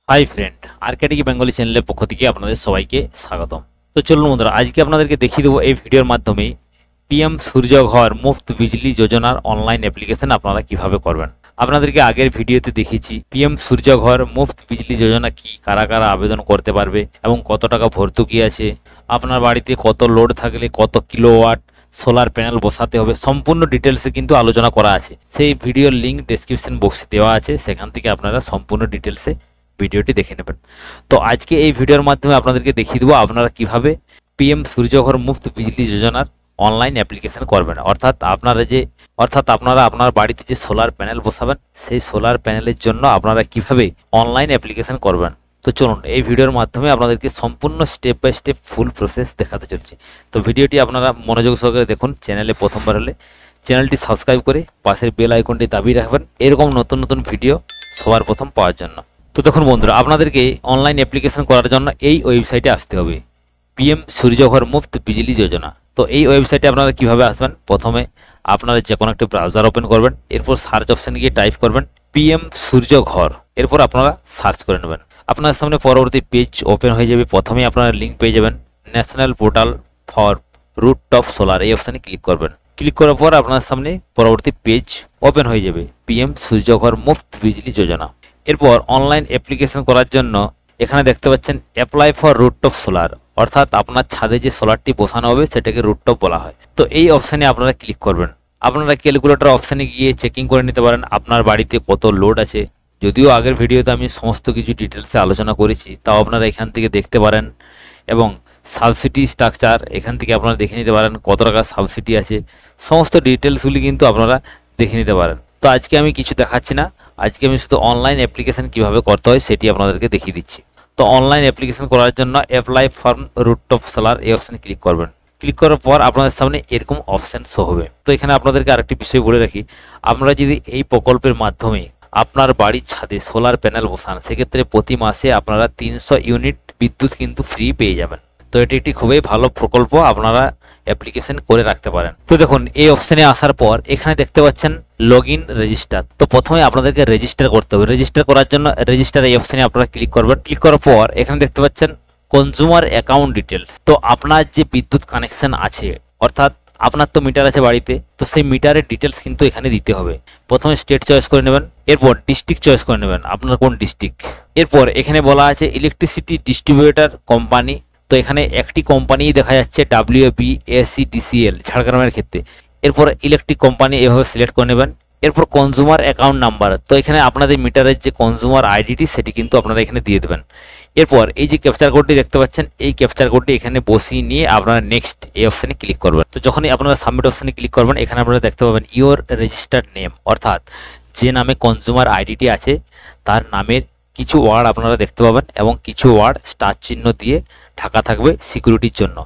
Hi friend, আরকেটিকি Bengali চ্যানেলের পক্ষ থেকে আপনাদের সবাইকে স্বাগতম। তো চলুন বন্ধুরা, আজকে আপনাদেরকে দেখিয়ে দেবো এই ভিডিওর মাধ্যমে পিএম সূর্যঘর মুফত বিজলি যোজনার অনলাইন অ্যাপ্লিকেশন আপনারা কিভাবে করবেন। আপনাদেরকে আগের ভিডিওতে দেখিয়েছি পিএম সূর্যঘর মুফত বিজলি যোজনা কি, কারা কারা আবেদন করতে পারবে এবং কত টাকা ভর্তুকি আছে, আপনার বাড়িতে কত লোড থাকলে কত কিলোওয়াট সোলার প্যানেল বসাতে হবে, সম্পূর্ণ ডিটেলসে কিন্তু আলোচনা করা আছে। সেই ভিডিওর লিঙ্ক ডেসক্রিপশন বক্সে দেওয়া আছে, সেখান থেকে আপনারা সম্পূর্ণ ডিটেলসে ভিডিওটি দেখে নেবেন। তো আজকে এই ভিডিওর মাধ্যমে আপনাদেরকে দেখিয়ে দেবো আপনারা কিভাবে পিএম সূর্যঘর মুফত বিজলি যোজনার অনলাইন অ্যাপ্লিকেশন করবেন। অর্থাৎ আপনারা আপনার বাড়িতে যে সোলার প্যানেল বসাবেন, সেই সোলার প্যানেলের জন্য আপনারা কিভাবে অনলাইন অ্যাপ্লিকেশন করবেন। তো চলুন এই ভিডিওর মাধ্যমে আপনাদেরকে সম্পূর্ণ step by step full process দেখাতে চলছে। তো ভিডিওটি আপনারা মনোযোগ সহকারে দেখুন। চ্যানেলে প্রথমবার হলে চ্যানেলটি সাবস্ক্রাইব করে পাশের বেল আইকনটি দাবিয়ে রাখবেন এরকম নতুন নতুন ভিডিও সবার প্রথম পাওয়ার জন্য। তো দেখুন বন্ধুরা, আপনাদেরকে অনলাইন অ্যাপ্লিকেশন করার জন্য এই ওয়েবসাইটে আসতে হবে, পিএম সূর্যঘর মুফত বিজলি যোজনা। তো এই ওয়েবসাইটে আপনারা কিভাবে আসবেন, প্রথমে আপনারা যে কোনো একটা ব্রাউজার ওপেন করবেন, এরপর সার্চ অপশানে গিয়ে টাইপ করবেন পিএম সূর্যঘর, এরপর আপনারা সার্চ করে নেবেন। আপনার সামনে পরবর্তী পেজ ওপেন হয়ে যাবে। প্রথমে আপনারা লিঙ্ক পেয়ে যাবেন national portal for rooftop solar, এই অপশানে ক্লিক করবেন। ক্লিক করার পর আপনার সামনে পরবর্তী পেজ ওপেন হয়ে যাবে পিএম সূর্যঘর মুফত বিজলি যোজনা। এরপর অনলাইন অ্যাপ্লিকেশন করার জন্য এখানে দেখতে পাচ্ছেন অ্যাপ্লাই ফর রুফটপ সোলার, অর্থাৎ আপনার ছাদে যে সোলারটি বসানো হবে সেটাকে রুফটপ বলা হয়। তো এই অপশানে আপনারা ক্লিক করবেন। আপনারা ক্যালকুলেটর অপশানে গিয়ে চেকিং করে নিতে পারেন আপনার বাড়িতে কত লোড আছে। যদিও আগের ভিডিওতে আমি সমস্ত কিছু ডিটেলসে আলোচনা করেছি, তাও আপনারা এখান থেকে দেখতে পারেন। এবং সাবসিডি স্ট্রাকচার এখান থেকে আপনারা দেখে নিতে পারেন কত টাকা সাবসিডি আছে, সমস্ত ডিটেলসগুলি কিন্তু আপনারা দেখে নিতে পারেন। তো আজকে আমি কিছু দেখাচ্ছি না, আজকে আমি শুধু অনলাইন অ্যাপ্লিকেশন কিভাবে করতে হয় সেটি আপনাদেরকে দেখিয়ে দিচ্ছি। তো অনলাইন অ্যাপ্লিকেশন করার জন্য অ্যাপ্লাই ফর রুফটপ সোলার এই অপশানে ক্লিক করবেন। ক্লিক করার পর আপনাদের সামনে এরকম অপশান শো হবে। তো এখানে আপনাদেরকে আরেকটি বিষয় বলে রাখি, আপনারা যদি এই প্রকল্পের মাধ্যমে আপনার বাড়ির ছাদে সোলার প্যানেল বসান, সেক্ষেত্রে প্রতি মাসে আপনারা 300 ইউনিট বিদ্যুৎ কিন্তু ফ্রি পেয়ে যাবেন। তো এটি একটি খুবই ভালো প্রকল্প, আপনারা অ্যাপ্লিকেশন করে রাখতে পারেন। তো দেখুন এই অপশানে আসার পর এখানে দেখতে পাচ্ছেন লগ ইন রেজিস্টার। তো প্রথমে আপনাদেরকে রেজিস্টার করতে হবে। রেজিস্টার করার জন্য রেজিস্টার এই অপশানে আপনারা ক্লিক করবেন। ক্লিক করার পর এখানে দেখতে পাচ্ছেন কনজিউমার অ্যাকাউন্ট ডিটেলস। তো আপনার যে বিদ্যুৎ কানেকশন আছে, অর্থাৎ আপনার তো মিটার আছে বাড়িতে, তো সেই মিটারের ডিটেলস কিন্তু এখানে দিতে হবে। প্রথমে স্টেট চয়েস করে নেবেন, এরপর ডিস্ট্রিক্ট চয়েস করে নেবেন আপনার কোন ডিস্ট্রিক্ট। এরপর এখানে বলা আছে ইলেকট্রিসিটি ডিস্ট্রিবিউটর কোম্পানি। তো এখানে একটি কোম্পানি দেখা যাচ্ছে WBACDCL ঝাড়গ্রামের ক্ষেত্রে। এরপর ইলেকট্রিক কোম্পানি এভাবে সিলেক্ট করে নেবেন। এরপর কনজিউমার অ্যাকাউন্ট নাম্বার, তো এখানে আপনাদের মিটারের যে কনজিউমার আইডিটি সেটি কিন্তু আপনারা এখানে দিয়ে দেবেন। এরপর এই যে ক্যাপচার কোডটি দেখতে পাচ্ছেন, এই ক্যাপচার কোডটি এখানে বসিয়ে নিয়ে আপনারা নেক্সট এই অপশানে ক্লিক করবেন। তো যখনই আপনারা সাবমিট অপশানে ক্লিক করবেন, এখানে আপনারা দেখতে পাবেন ইওর রেজিস্টার্ড নেম, অর্থাৎ যে নামে কনজিউমার আইডিটি আছে তার নামের কিছু ওয়ার্ড আপনারা দেখতে পাবেন এবং কিছু ওয়ার্ড স্টার চিহ্ন দিয়ে ঢাকা থাকবে সিকিউরিটির জন্য।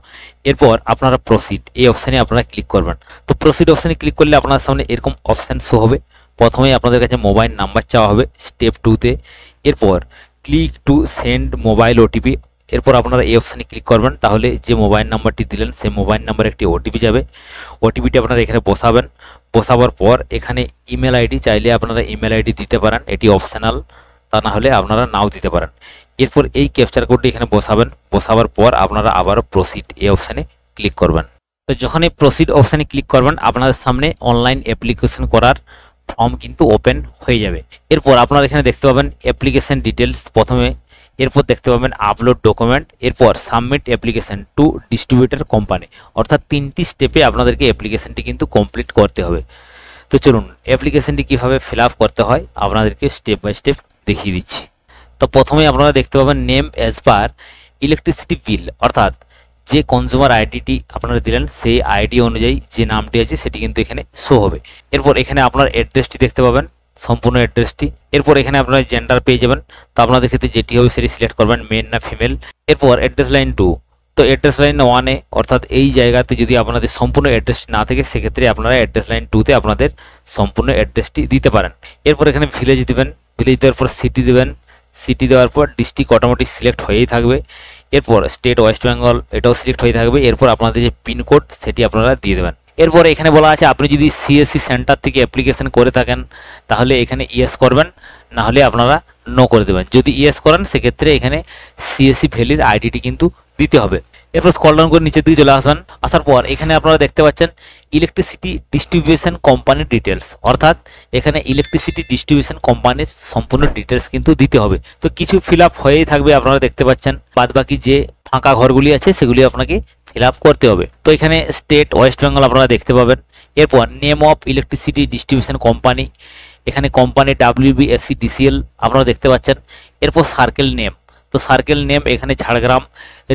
এরপর আপনারা প্রসিড এই অপশানে আপনারা ক্লিক করবেন। তো প্রসিড অপশানে ক্লিক করলে আপনার সামনে এরকম অপশান শো হবে। প্রথমেই আপনাদের কাছে মোবাইল নাম্বার চাওয়া হবে স্টেপ 2তে। এরপর click to send mobile OTP, এরপর আপনারা এই অপশানে ক্লিক করবেন। তাহলে যে মোবাইল নাম্বারটি দিলেন সেই মোবাইল নাম্বারে একটি ওটিপি যাবে। ওটিপিটি আপনারা এখানে বসাবেন। বসাবার পর এখানে ইমেল আইডি চাইলে আপনারা ইমেল আইডি দিতে পারেন, এটি অপশনাল, তা না হলে আপনারা নাও দিতে পারেন। এরপর এই ক্যাপচার কোডটি এখানে বসাবেন। বসাবার পর আপনারা আবারও প্রসিড এই অপশানে ক্লিক করবেন। তো যখন এই প্রসিড অপশানে ক্লিক করবেন, আপনাদের সামনে অনলাইন অ্যাপ্লিকেশন করার ফর্ম কিন্তু ওপেন হয়ে যাবে। এরপর আপনারা এখানে দেখতে পাবেন অ্যাপ্লিকেশন ডিটেলস প্রথমে, এরপর দেখতে পাবেন আপলোড ডকুমেন্ট, এরপর submit application to distributor company. অর্থাৎ 3টি স্টেপে আপনাদেরকে অ্যাপ্লিকেশনটি কিন্তু কমপ্লিট করতে হবে। তো চলুন অ্যাপ্লিকেশনটি কীভাবে ফিল আপ করতে হয় আপনাদেরকে স্টেপ বাই স্টেপ দেখিয়ে দিচ্ছি। তো প্রথমেই আপনারা দেখতে পাবেন name as per electricity bill, অর্থাৎ যে কনজিউমার আইডিটি আপনারা দিলেন সেই আইডি অনুযায়ী যে নামটি আছে সেটি কিন্তু এখানে শো হবে। এরপর এখানে আপনার অ্যাড্রেসটি দেখতে পাবেন, সম্পূর্ণ অ্যাড্রেসটি। এরপর এখানে আপনারা জেন্ডার পেয়ে যাবেন। তো আপনাদের ক্ষেত্রে যেটি হবে সেটি সিলেক্ট করবেন, মেল না ফিমেল। এরপর অ্যাড্রেস লাইন 2, তো অ্যাড্রেস লাইন 1-এ, অর্থাৎ এই জায়গাতে যদি আপনাদের সম্পূর্ণ অ্যাড্রেস না থাকে সেক্ষেত্রে আপনারা অ্যাড্রেস লাইন 2-তে আপনাদের সম্পূর্ণ অ্যাড্রেসটি দিতে পারেন। এরপর এখানে ভিলেজ দেবেন, ভিলেজ দেওয়ার পর সিটি দেবেন, সিটি দেওয়ার পর ডিস্ট্রিক্ট অটোমেটিক সিলেক্ট হয়েই থাকবে। এরপর স্টেট ওয়েস্ট বেঙ্গল, এটাও সিলেক্ট হয়ে থাকবে। এরপর আপনাদের যে পিনকোড সেটি আপনারা দিয়ে দেবেন। এরপর এখানে বলা আছে আপনি যদি সিএসসি সেন্টার থেকে অ্যাপ্লিকেশন করে থাকেন তাহলে এখানে ইয়েস করবেন, না হলে আপনারা নো করে দেবেন। যদি ইয়েস করেন সেক্ষেত্রে এখানে সিএসসি ভ্যালির আইডিটি কিন্তু দিতে হবে। এরপর স্ক্রল ডাউন করে নিচের দিকে চলে আসবেন। আসার পর এখানে আপনারা দেখতে পাচ্ছেন ইলেকট্রিসিটি ডিস্ট্রিবিউশন কোম্পানির ডিটেলস, অর্থাৎ এখানে ইলেকট্রিসিটি ডিস্ট্রিবিউশন কোম্পানির সম্পূর্ণ ডিটেলস কিন্তু দিতে হবে। তো কিছু ফিল আপ হয়েই থাকবে, আপনারা দেখতে পাচ্ছেন। বাদ বাকি যে ফাঁকা ঘরগুলি আছে সেগুলি আপনাকে ফিল আপ করতে হবে। তো এখানে স্টেট ওয়েস্ট বেঙ্গল আপনারা দেখতে পাবেন। এরপর name of electricity distribution company, এখানে কোম্পানি WBSCDCL আপনারা দেখতে পাচ্ছেন। এরপর সার্কেল নেম, তো সার্কেল নেম এখানে ঝাড়গ্রাম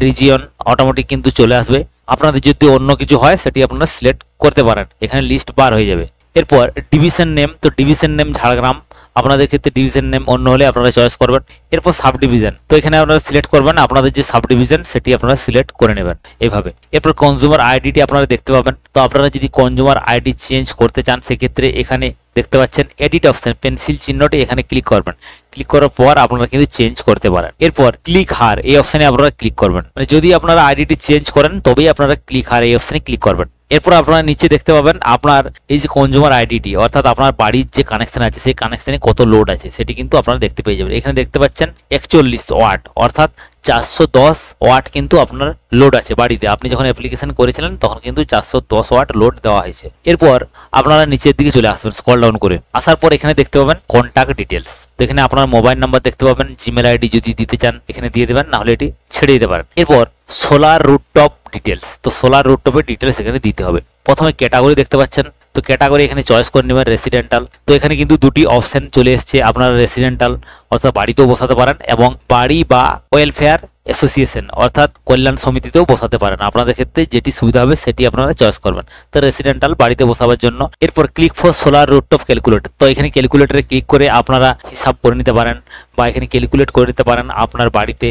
রিজিয়ন অটোমেটিক কিন্তু চলে আসবে। আপনাদের যদি অন্য কিছু হয় সেটি আপনারা সিলেক্ট করতে পারেন, এখানে লিস্ট বার হয়ে যাবে। এরপর ডিভিশন নেম, তো ডিভিশন নেম ঝাড়গ্রাম, আপনাদের ক্ষেত্রে ডিভিশন নেম অন্য হলে আপনারা চয়েস করবেন। এরপর সাব ডিভিশন, তো এখানে আপনারা সিলেক্ট করবেন আপনাদের যে সাব ডিভিশন সেটি আপনারা সিলেক্ট করে নেবেন এইভাবে। এরপর কনজিউমার আইডিটি আপনারা দেখতে পাবেন। তো আপনারা যদি কনজিউমার আইডি চেঞ্জ করতে চান সেক্ষেত্রে এখানে দেখতে পাচ্ছেন এডিট অপশন, পেন্সিল চিহ্নটি এখানে ক্লিক করবেন। ক্লিক করার পর আপনারা কিন্তু চেঞ্জ করতে পারেন। এরপর ক্লিক হার এই অপশনে আপনারা ক্লিক করবেন, মানে যদি আপনারা আইডিটি চেঞ্জ করেন তবেই আপনারা ক্লিক হার এই অপশনে ক্লিক করবেন। এরপর আপনারা নিচে দেখতে পাবেন আপনার এই যে কনজিউমার আইডিটি, অর্থাৎ আপনার বাড়ির যে কানেকশন আছে সেই কানেকশনে কত লোড আছে সেটি কিন্তু আপনারা দেখতে পেয়ে যাবেন। এখানে দেখতে পাচ্ছেন 41 ওয়াট, অর্থাৎ 410 ওয়াট কিন্তু আপনার লোড আছে বাড়িতে। আপনি যখন অ্যাপ্লিকেশন করেছিলেন তখন কিন্তু 410 ওয়াট লোড দেওয়া হয়েছে। এরপর আপনারা নিচের দিকে চলে আসবেন স্ক্রল ডাউন করে। আসার পর এখানে দেখতে পাবেন কন্ট্যাক্ট ডিটেলস, তো এখানে আপনার মোবাইল নাম্বার দেখতে পাবেন, জিমেল আইডি যদি দিতে চান এখানে দিয়ে দেবেন, না হলে এটি ছেড়ে দিতে পারেন। এরপর সোলার রুফটপ ডিটেলস, তো সোলার রুফটপের ডিটেলস এখানে দিতে হবে। প্রথমে ক্যাটাগরি দেখতে পাচ্ছেন, তো ক্যাটাগরি এখানে চয়েস করে নেবেন রেসিডেন্টাল। তো এখানে কিন্তু দুটি অপশন চলে এসছে, আপনারা রেসিডেন্টাল অর্থাৎ বাড়িতেও বসাতে পারেন এবং বাড়ি বা ওয়েলফেয়ার অ্যাসোসিয়েশন অর্থাৎ কল্যাণ সমিতিতেও বসাতে পারেন। আপনাদের ক্ষেত্রে যেটি সুবিধা হবে সেটি আপনারা চয়েস করবেন। তো রেসিডেন্টাল বাড়িতে বসাবার জন্য। এরপর click for solar rooftop calculator, তো এখানে ক্যালকুলেটরে ক্লিক করে আপনারা হিসাব করে নিতে পারেন বা এখানে ক্যালকুলেট করে নিতে পারেন আপনার বাড়িতে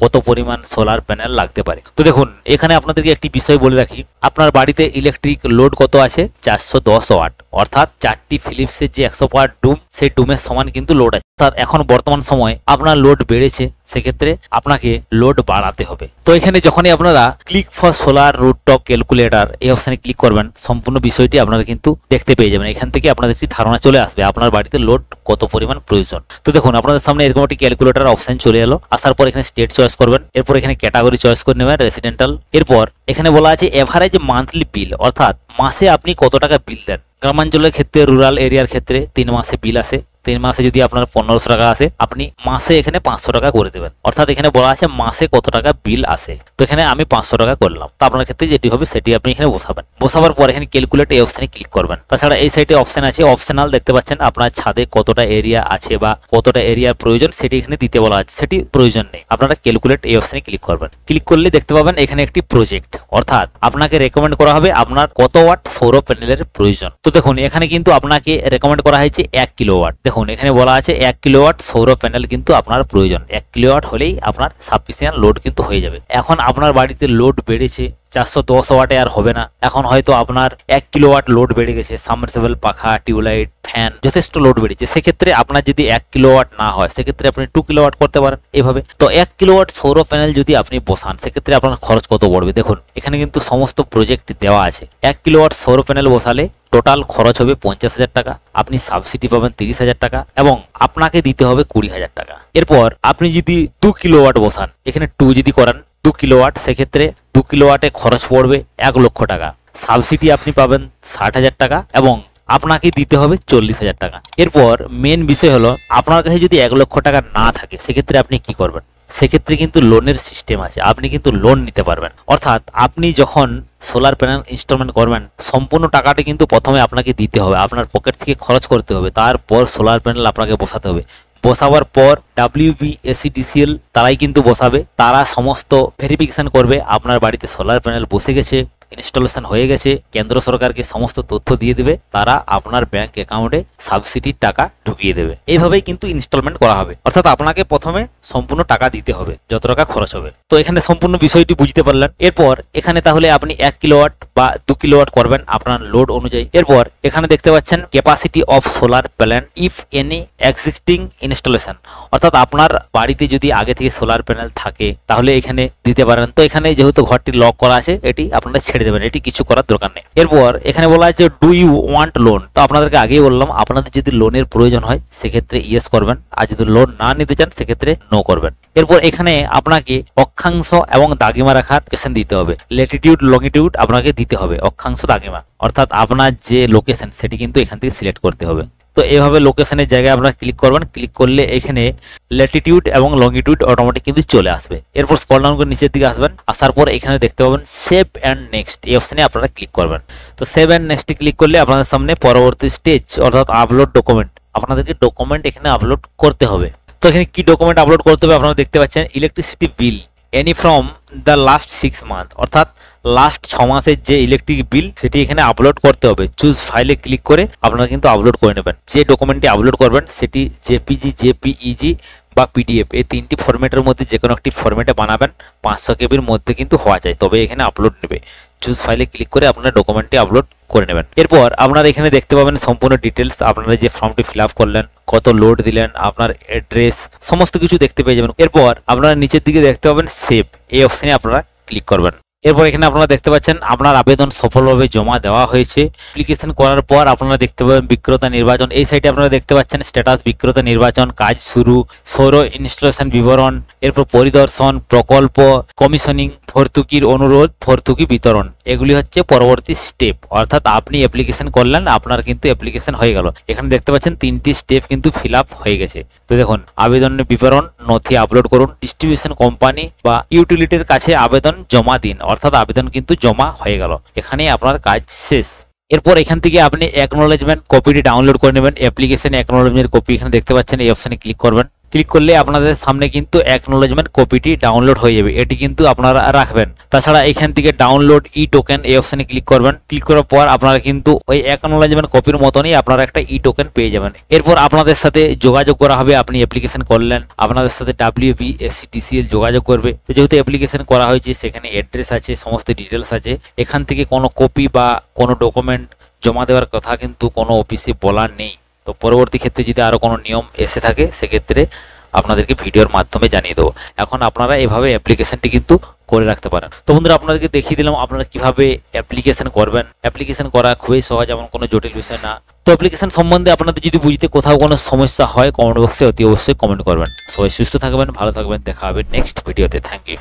কত পরিমাণ সোলার প্যানেল লাগতে পারে। তো দেখুন এখানে আপনাদেরকে একটি বিষয় বলে রাখি, আপনার বাড়িতে ইলেকট্রিক লোড কত আছে 410 ওয়াট, অর্থাৎ 4টি ফিলিপসের যে 100 ওয়াট ডুম সেই ডুমের সমান কিন্তু লোড আছে। অর্থাৎ এখন বর্তমান সময় আপনার লোড বেড়েছে, সেক্ষেত্রে আপনাকে লোড বাড়াতে হবে। তো এখানে যখনই আপনারা click for solar rooftop calculator এই অপশনে ক্লিক করবেন সম্পূর্ণ বিষয়টি আপনারা কিন্তু দেখতে পেয়ে যাবেন। এখান থেকে আপনাদের একটি ধারণা চলে আসবে আপনার বাড়িতে লোড কত পরিমাণ প্রয়োজন। তো দেখুন আপনাদের সামনে এরকম একটি ক্যালকুলেটর অপশন চলে এলো। আসার পর এখানে স্টেট চয়েস করবেন, এরপর এখানে ক্যাটাগরি চয়েস করে নেবেন রেসিডেন্টাল। এরপর এখানে বলা আছে এভারেজ মান্থলি বিল, অর্থাৎ মাসে আপনি কত টাকা বিল দেন। গ্রামাঞ্চলের ক্ষেত্রে রুরাল এরিয়ার ক্ষেত্রে 3 মাসে বিল আসে, 3 মাসে যদি আপনার 1500 টাকা আসে আপনি মাসে এখানে 500 টাকা করে দেবেন। অর্থাৎ এখানে বলা আছে মাসে কত টাকা বিল আসে, তো এখানে আমি 500 টাকা করলাম। তো আপনার ক্ষেত্রে যেটি হবে সেটি আপনি এখানে বসাবেন। বসাবার পর এখানে ক্যালকুলেট এই অপশনে ক্লিক করবেন। তাছাড়া এই সাইডে অপশন আছে অপশনাল, দেখতে পাচ্ছেন আপনার ছাদে কতটা এরিয়া আছে বা কতটা এরিয়ার প্রয়োজন সেটি এখানে দিতে বলা আছে, সেটি প্রয়োজন নেই। আপনারা ক্যালকুলেট এই অপশনে ক্লিক করবেন। ক্লিক করলে দেখতে পাবেন এখানে একটি প্রজেক্ট, অর্থাৎ আপনাকে রেকমেন্ড করা হবে আপনার কত ওয়াট সৌর প্যানেলের প্রয়োজন। তো দেখুন এখানে কিন্তু আপনাকে রেকমেন্ড করা হয়েছে 1 কিলোওয়াট। দেখুন এখানে বলা আছে 1 কিলোওয়াট সৌর প্যানেল কিন্তু আপনার প্রয়োজন। 1 কিলোওয়াট হলেই আপনার সাফিসিয়েন্ট লোড কিন্তু হয়ে যাবে। এখন আপনার বাড়িতে লোড বেড়েছে, 410 ওয়াটে আর হবে না, এখন হয়তো আপনার 1 কিলোওয়াট লোড বেড়ে গেছে, সাবমার্সিবল পাখা টিউবলাইট ফ্যান যথেষ্ট লোড বেড়েছে। সেক্ষেত্রে আপনার যদি 1 কিলোওয়াট না হয় সেক্ষেত্রে আপনি 2 কিলোওয়াট করতে পারেন এইভাবে। তো 1 কিলোওয়াট সৌর প্যানেল যদি আপনি বসান সেক্ষেত্রে আপনার খরচ কত পড়বে দেখুন এখানে কিন্তু সমস্ত প্রজেক্ট দেওয়া আছে। 1 কিলোওয়াট সৌর প্যানেল বসালে টোটাল খরচ হবে 50,000 টাকা, আপনি সাবসিডি পাবেন 30,000 টাকা এবং আপনাকে দিতে হবে 20,000 টাকা। এরপর আপনি যদি 2 কিলোওয়াট বসান, এখানে 2 যদি করেন 2 কিলোওয়াট, সেক্ষেত্রে 2 কিলোওয়াটে খরচ পড়বে 1 লক্ষ টাকা, সাবসিডি আপনি পাবেন 60,000 টাকা এবং আপনাকে দিতে হবে 40,000 টাকা। এরপর মেন বিষয় হলো আপনার কাছে যদি 1 লক্ষ টাকা না থাকে সেক্ষেত্রে আপনি কি করবেন। সেক্ষেত্রে কিন্তু লোনের সিস্টেম আছে, আপনি কিন্তু লোন নিতে পারবেন। অর্থাৎ আপনি যখন সোলার প্যানেল ইনস্টলমেন্ট করবেন সম্পূর্ণ টাকাটা কিন্তু প্রথমে আপনাকে দিতে হবে, আপনার পকেট থেকে খরচ করতে হবে, তারপর সোলার প্যানেল আপনাকে বসাতে হবে। বসাবার পর WBSCDCL তারাই কিন্তু বসাবে, তারা সমস্ত ভেরিফিকেশন করবে আপনার বাড়িতে সোলার প্যানেল বসে গেছে, ইনস্টলেশন হয়ে গেছে, কেন্দ্র সরকারকে সমস্ত তথ্য দিয়ে দেবে, তারা আপনার ব্যাংক অ্যাকাউন্টে সাবসিডির টাকা ঢুকিয়ে দেবে। এইভাবেই কিন্তু ইনস্টলমেন্ট করা হবে, অর্থাৎ আপনাকে প্রথমে সম্পূর্ণ টাকা দিতে হবে যত টাকা খরচ হবে। তো এখানে সম্পূর্ণ বিষয়টি বুঝতে পারলেন। এরপর এখানে তাহলে আপনি 1 কিলোওয়াট বা 2 কিলোওয়াট করবেন আপনার লোড অনুযায়ী। এরপর এখানে দেখতে পাচ্ছেন capacity of solar panel if any existing installation, অর্থাৎ আপনার বাড়িতে যদি আগে থেকে সোলার প্যানেল থাকে তাহলে এখানে দিতে পারেন। তো এখানে যেহেতু ঘরটি লক করা আছে এটি আপনারা ছেড়ে ছেড়ে দেবেন, এটি কিছু করার দরকার নেই। এরপর এখানে বলা আছে ডু ইউ ওয়ান্ট লোন, তো আপনাদেরকে আগেই বললাম আপনাদের যদি লোনের প্রয়োজন হয় সেক্ষেত্রে ইয়েস করবেন, আর যদি লোন না নিতে চান সেক্ষেত্রে নো করবেন। এরপর এখানে আপনাকে অক্ষাংশ এবং দাগিমা রাখার লোকেশন দিতে হবে, ল্যাটিটিউড লংটিটিউড আপনাকে দিতে হবে, অক্ষাংশ দাগিমা অর্থাৎ আপনার যে লোকেশন সেটি কিন্তু এখান থেকে সিলেক্ট করতে হবে। তো এভাবে লোকেশনের জায়গায় আপনারা ক্লিক করবেন, ক্লিক করলে এখানে ল্যাটিটিউড এবং লংটিটিউড অটোমেটিক কিন্তু চলে আসবে। এরপর স্ক্রল ডাউন করে নিচের দিকে আসবেন, আসার পর এখানে দেখতে পাবেন সেভ অ্যান্ড নেক্সট, এই অপশনে আপনারা ক্লিক করবেন। তো সেভ অ্যান্ড নেক্সটে ক্লিক করলে আপনাদের সামনে পরবর্তী স্টেজ অর্থাৎ আপলোড ডকুমেন্ট, আপনাদেরকে ডকুমেন্ট এখানে আপলোড করতে হবে। তো এখানে কি ডকুমেন্ট আপলোড করতে হবে আপনারা দেখতে পাচ্ছেন, electricity bill any from the last 6 month, অর্থাৎ লাস্ট 6 মাসের যে ইলেকট্রিক বিল সেটি এখানে আপলোড করতে হবে। চুজ ফাইলে ক্লিক করে আপনারা কিন্তু আপলোড করে নেবেন। যে ডকুমেন্টটি আপলোড করবেন সেটি জেপিজি, জেপিইজি বা পিডিএফ, এই তিনটি ফরম্যাটের মধ্যে যে কোনো একটি ফরম্যাটে বানাবেন, 500 কেবির মধ্যে কিন্তু হওয়া যায়, তবে এখানে আপলোড নেবে। চুজ ফাইলে ক্লিক করে আপনারা ডকুমেন্টটি আপলোড করে নেবেন। এরপর আপনারা এখানে দেখতে পাবেন সম্পূর্ণ ডিটেলস, আপনারা যে ফর্মটি ফিল আপ করলেন, কত লোড দিলেন, আপনার অ্যাড্রেস, সমস্ত কিছু দেখতে পেয়ে যাবেন। এরপর আপনারা নিচের দিকে দেখতে পাবেন সেভ, এই অপশনে আপনারা ক্লিক করবেন। এরপর এখানে আপনারা দেখতে পাচ্ছেন আপনার আবেদন সফলভাবে জমা দেওয়া হয়েছে। অ্যাপ্লিকেশন করার পর আপনারা দেখতে পাবেন বিক্রেতা নির্বাচন, এই সাইটে আপনারা দেখতে পাচ্ছেন স্ট্যাটাস বিক্রেতা নির্বাচন, কাজ শুরু, সৌর ইনস্টলেশন বিবরণ, এরপর পরিদর্শন, প্রকল্প, কমিশনিং, ভর্তুকির অনুরোধ, ভর্তুকি বিতরণ, এগুলি হচ্ছে পরবর্তী স্টেপ। অর্থাৎ আপনি অ্যাপ্লিকেশন করলেন, আপনার কিন্তু অ্যাপ্লিকেশন হয়ে গেল। এখানে দেখতে পাচ্ছেন 3টি স্টেপ কিন্তু ফিল আপ হয়ে গেছে। তো দেখুন, আবেদনের বিবরণ, নথি আপলোড করুন, ডিস্ট্রিবিউশন কোম্পানি বা ইউটিলিটির কাছে আবেদন জমা দিন, অর্থাৎ আবেদন কিন্তু জমা হয়ে গেল, এখানেই আপনার কাজ শেষ। এরপর এখান থেকে আপনি অ্যাকনোলেজমেন্ট কপিটি ডাউনলোড করে নেবেন। অ্যাপ্লিকেশন অ্যাকনোলেজমেন্ট কপি এখানে দেখতে পাচ্ছেন, এই অপশনে ক্লিক করবেন। ক্লিক করলে আপনাদের সামনে কিন্তু অ্যাকনোলেজমেন্ট কপিটি ডাউনলোড হয়ে যাবে, এটি কিন্তু আপনারা রাখবেন। তাছাড়া এখান থেকে ডাউনলোড ই টোকেন, এই অপশনে ক্লিক করবেন। ক্লিক করার পর আপনারা কিন্তু ওই অ্যাকনোলেজমেন্ট কপির মতনই আপনারা একটা ই টোকেন পেয়ে যাবেন। এরপর আপনাদের সাথে যোগাযোগ করা হবে, আপনি অ্যাপ্লিকেশন করলেন, আপনাদের সাথে WBSCTCL যোগাযোগ করবে। তো যেহেতু অ্যাপ্লিকেশন করা হয়েছে সেখানে অ্যাড্রেস আছে, সমস্ত ডিটেলস আছে, এখান থেকে কোনো কপি বা কোনো ডকুমেন্ট জমা দেওয়ার কথা কিন্তু কোনো অফিসে বলার নেই। তো পরবর্তী ক্ষেত্রে যদি আরও কোনো নিয়ম এসে থাকে সেক্ষেত্রে আপনাদেরকে ভিডিওর মাধ্যমে জানিয়ে দেবো। এখন আপনারা এভাবে অ্যাপ্লিকেশনটি কিন্তু করে রাখতে পারেন। তো বন্ধুরা, আপনাদেরকে দেখিয়ে দিলাম আপনারা কিভাবে অ্যাপ্লিকেশন করবেন। অ্যাপ্লিকেশন করা খুবই সহজ, এমন কোনো জটিল বিষয় না। তো অ্যাপ্লিকেশন সম্বন্ধে আপনাদের যদি বুঝতে কোথাও কোনো সমস্যা হয় কমেন্ট বক্সে অতি অবশ্যই কমেন্ট করবেন। সবাই সুস্থ থাকবেন, ভালো থাকবেন, দেখা হবে নেক্সট ভিডিওতে। Thank you.